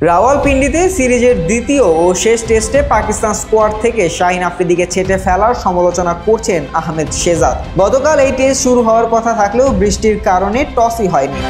রাওয়ালপিন্ডিতে সিরিজের দ্বিতীয় ও শেষ টেস্টে পাকিস্তান স্কোয়াড থেকে শাহিন আফ্রিদিকে ছেঁটে ফেলার সমালোচনা করছেন আহমেদ শেহজাদ। গতকাল এই টেস্ট শুরু হওয়ার কথা থাকলেও বৃষ্টির কারণে টসই হয়নি।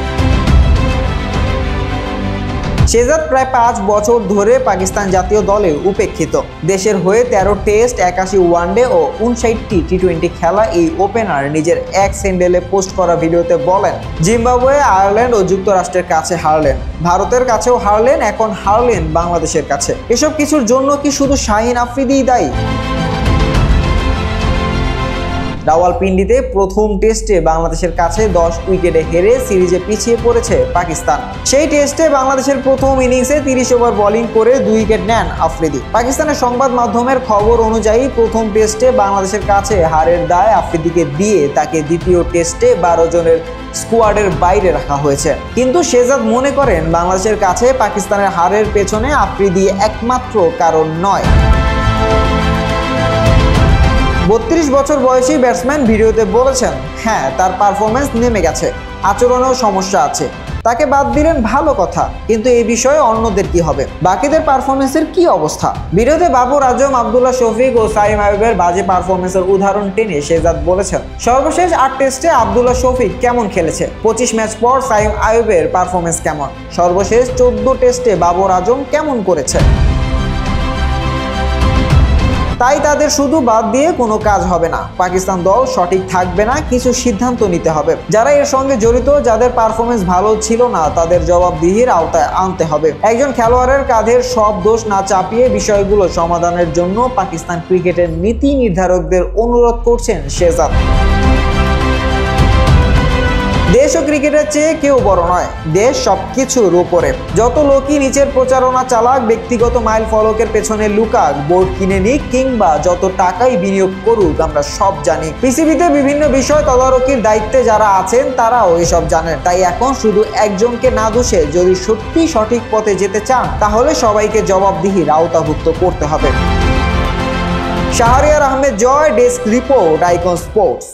শেহজাদ প্রায় ৫ বছর ধরে পাকিস্তান জাতীয় দলে উপেক্ষিত। দেশের হয়ে ১৩ টেস্ট, ৮১ ওয়ানডে ও ৫৯টি টি-২০ খেলা এই ওপেনার নিজের এক্স হ্যান্ডেলে পোস্ট করা ভিডিওতে বলেন, জিম্বাবুয়ে, আয়ারল্যান্ড ও যুক্তরাষ্ট্রের কাছে হারলেন, ভারতের কাছেও হারলেন, এখন হারলেন বাংলাদেশের কাছে। এসব কিছুর জন্য কি শুধু শাহিন আফ্রিদিই দায়ী? রাওয়ালপিন্ডিতে প্রথম টেস্টে বাংলাদেশের কাছে ১০ উইকেটে হেরে সিরিজে পিছিয়ে পড়েছে পাকিস্তান। সেই টেস্টে বাংলাদেশের প্রথম ইনিংসে ৩০ ওভার বোলিং করে ২ উইকেট নেন আফ্রিদি। পাকিস্তানের সংবাদ মাধ্যমের খবর অনুযায়ী প্রথম টেস্টে বাংলাদেশের কাছে হারের দায় আফ্রিদিকে দিয়ে তাকে দ্বিতীয় টেস্টে ১২ জনের স্কোয়াডের বাইরে রাখা হয়েছে। কিন্তু শেহজাদ মনে করেন বাংলাদেশের কাছে পাকিস্তানের হারের পেছনে আফ্রিদি একমাত্র কারণ নয়। ৩২ বছর বয়সী ব্যাটসম্যান ভিডিওতে বলেছেন, হ্যাঁ, তার পারফরমেন্স নেমে গেছে, আচরণেও সমস্যা আছে, তাকে বাদ দিলেন ভালো কথা, কিন্তু এই বিষয়ে অন্যদের কি হবে, বাকিদের পারফরমেন্সের কি অবস্থা? ভিডিওতে বাবর আজম, আব্দুল্লাহ শফিক ও সাইম আইয়ুবের বাজে পারফরমেন্সের উদাহরণ টেনে শেহজাদ বলেছেন, সর্বশেষ ৮ টেস্টে আব্দুল্লাহ শফিক কেমন খেলেছে, ২৫ ম্যাচ পর সাইম আইয়ুবের পারফরমেন্স কেমন, সর্বশেষ ১৪ টেস্টে বাবর আজম কেমন করেছে। তাই তাদের শুধু বাদ দিয়ে কোনো কাজ হবে না। পাকিস্তান দল সঠিক থাকবে না, কিছু সিদ্ধান্ত নিতে হবে। যারা এর সঙ্গে জড়িত, যাদের পারফরমেন্স ভালো ছিল না, তাদের জবাবদিহির আওতায় আনতে হবে। একজন খেলোয়াড়ের কাঁধের সব দোষ না চাপিয়ে বিষয়গুলো সমাধানের জন্য পাকিস্তান ক্রিকেটের নীতি নির্ধারকদের অনুরোধ করছেন শেহজাদ। দেশ ও ক্রিকেটের চেয়ে কেউ বড় নয়, দেশ সবকিছুর উপরে। যত লোকই নিচের প্রচারণা চালাক, ব্যক্তিগত মাইল ফলকের পেছনে লুকাক, বোর্ড কিনে নিক কিংবা যত টাকাই বিনিয়োগ করুক, আমরা সব জানি পৃথিবীতে বিভিন্ন বিষয় তদারকির দায়িত্বে যারা আছেন তারাও এসব জানেন। তাই এখন শুধু একজনকে না দোষে যদি সত্যি সঠিক পথে যেতে চান, তাহলে সবাইকে জবাবদিহির আওতাভুক্ত করতে হবে। শাহরিয়ার আহমেদ জয়, ডেস্ক রিপোর্ট, আইকন স্পোর্টস।